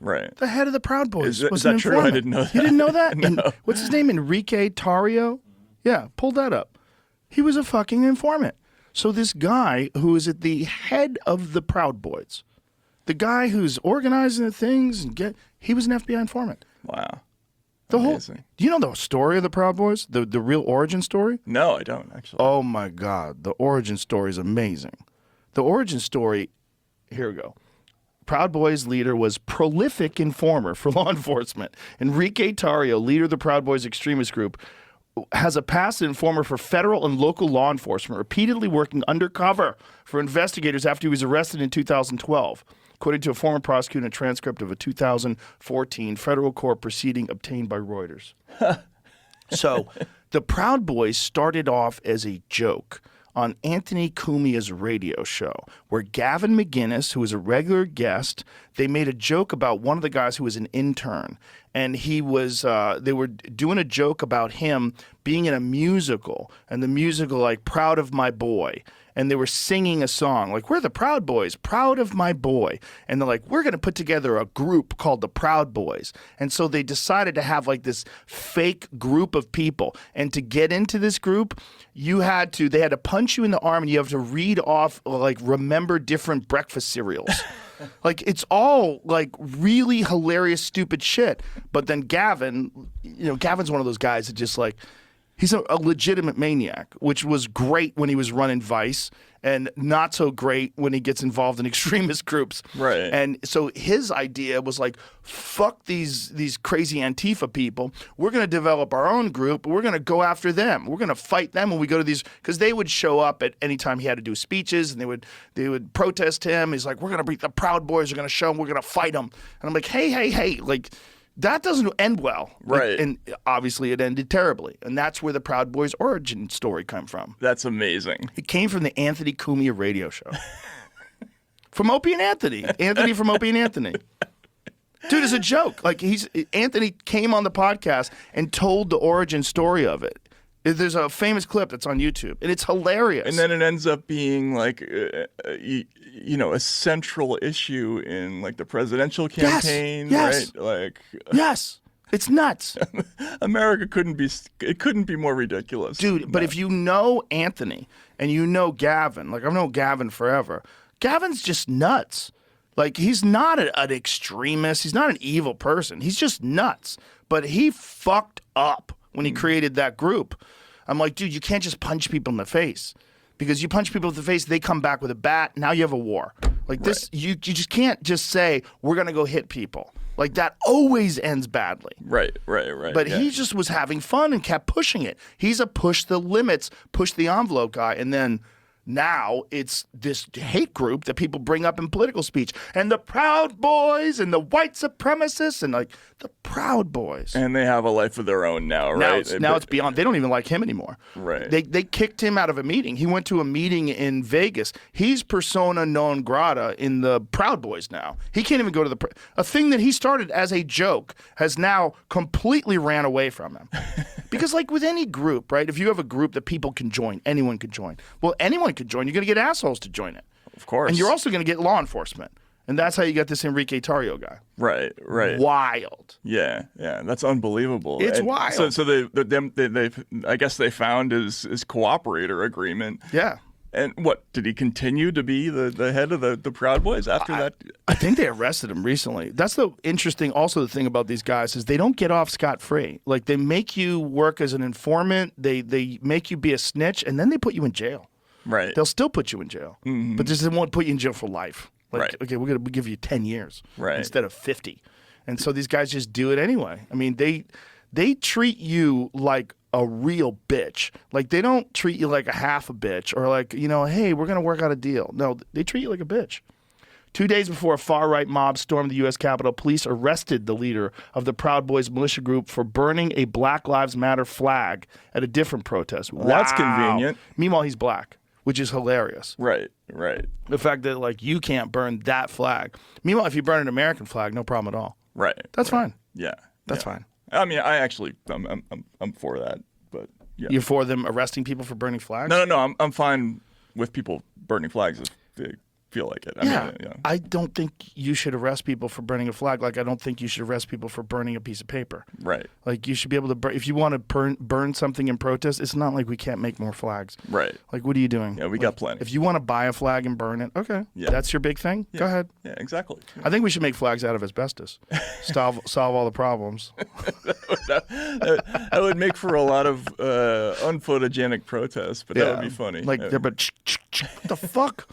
Right. The head of the Proud Boys was is an that true? informant. I didn't know that. You didn't know that? No. What's his name? Enrique Tarrio? Yeah, pull that up. He was a fucking informant. So this guy who is at the head of the Proud Boys, the guy who's organizing the things, he was an FBI informant. Wow. The Amazing. whole. Do you know the story of the Proud Boys? The real origin story? No, I don't actually. Oh my God, the origin story is amazing. The origin story. Here we go. Proud Boys leader was prolific informer for law enforcement. Enrique Tarrio, leader of the Proud Boys extremist group, has a past informer for federal and local law enforcement, repeatedly working undercover for investigators after he was arrested in 2012, according to a former prosecutor in a transcript of a 2014 federal court proceeding obtained by Reuters. So the Proud Boys started off as a joke on Anthony Cumia's radio show, where Gavin McGinnis, who was a regular guest, they made a joke about one of the guys who was an intern. And he was, they were doing a joke about him being in a musical, and the musical, like, Proud of My Boy. And they were singing a song, like, we're the Proud Boys, proud of my boy. And they're like, we're going to put together a group called the Proud Boys. And so they decided to have, like, this fake group of people. And to get into this group, they had to punch you in the arm, and you have to read off, like, remember different breakfast cereals. Like, it's all, like, really hilarious, stupid shit. But then Gavin, Gavin's one of those guys that just, like, he's a legitimate maniac, which was great when he was running Vice and not so great when he gets involved in extremist groups. Right. And so his idea was like, fuck these crazy Antifa people. We're going to develop our own group. We're going to go after them. We're going to fight them when we go to these, because they would show up at any time he had to do speeches, and they would protest him. He's like, we're going to beat the Proud Boys. We're going to show them. We're going to fight them. And I'm like, hey, like, that doesn't end well. Right. And obviously it ended terribly. And that's where the Proud Boys origin story came from. That's amazing. It came from the Anthony Cumia radio show. From Opie and Anthony. Anthony from Opie and Anthony. Dude, it's a joke. Like, Anthony came on the podcast and told the origin story of it. There's a famous clip that's on YouTube, and it's hilarious. And then it ends up being like, a central issue in like the presidential campaign, yes. right? Like, yes, it's nuts. America couldn't be more ridiculous, dude. But if you know Anthony and you know Gavin, like I've known Gavin forever, Gavin's just nuts. Like, he's not an extremist. He's not an evil person. He's just nuts. But he fucked up when he created that group. I'm like, dude, you can't just punch people in the face, because you punch people in the face, they come back with a bat. Now you have a war. Like this, you just can't just say we're gonna go hit people. Like, that always ends badly. Right. But he just was having fun and kept pushing it. He's a push the limits, push the envelope guy, and then now it's this hate group that people bring up in political speech. And the Proud Boys and the white supremacists and, like, the Proud Boys. And they have a life of their own now, right? Now it's beyond. They don't even like him anymore. Right. They kicked him out of a meeting. He went to a meeting in Vegas. He's persona non grata in the Proud Boys now. He can't even go to a thing that he started as a joke has now completely ran away from him. Because, like, with any group, right? If you have a group that people can join, anyone can join. Well, anyone could join. You're going to get assholes to join it. Of course. And you're also going to get law enforcement. And that's how you got this Enrique Tarrio guy. Right. Wild. Yeah, that's unbelievable. It's wild. So they I guess they found his cooperator agreement. Yeah. And what, did he continue to be the head of the Proud Boys after that? I think they arrested him recently. That's the interesting, also the thing about these guys is they don't get off scot-free. Like, they make you work as an informant, they make you be a snitch, and then they put you in jail. Right. They'll still put you in jail. Mm-hmm. But they won't put you in jail for life. Like, right. Okay, we'll give you 10 years right. instead of 50. And so these guys just do it anyway. I mean, they treat you like a real bitch. Like, they don't treat you like a half a bitch or like, hey, we're going to work out a deal. No, they treat you like a bitch. 2 days before a far-right mob stormed the U.S. Capitol, police arrested the leader of the Proud Boys militia group for burning a Black Lives Matter flag at a different protest. Well, that's convenient. Meanwhile, he's black, which is hilarious. Right. The fact that, like, you can't burn that flag. Meanwhile, if you burn an American flag, no problem at all. Right. That's fine. Yeah. That's fine. I mean, I'm for that, but yeah. You're for them arresting people for burning flags? No. I'm fine with people burning flags if they feel like it. I Yeah. mean, I don't think you should arrest people for burning a flag. Like I don't think you should arrest people for burning a piece of paper. right, Like you should be able to burn. If you want to burn something in protest, it's not like we can't make more flags. right. Like what are you doing? Yeah, we got plenty. If you want to buy a flag and burn it, okay. Yeah. That's your big thing. Go ahead. Yeah, exactly. I think we should make flags out of asbestos. solve all the problems. That would make for a lot of unphotogenic protests, but that would be funny. Like, Yeah. they're but what the fuck?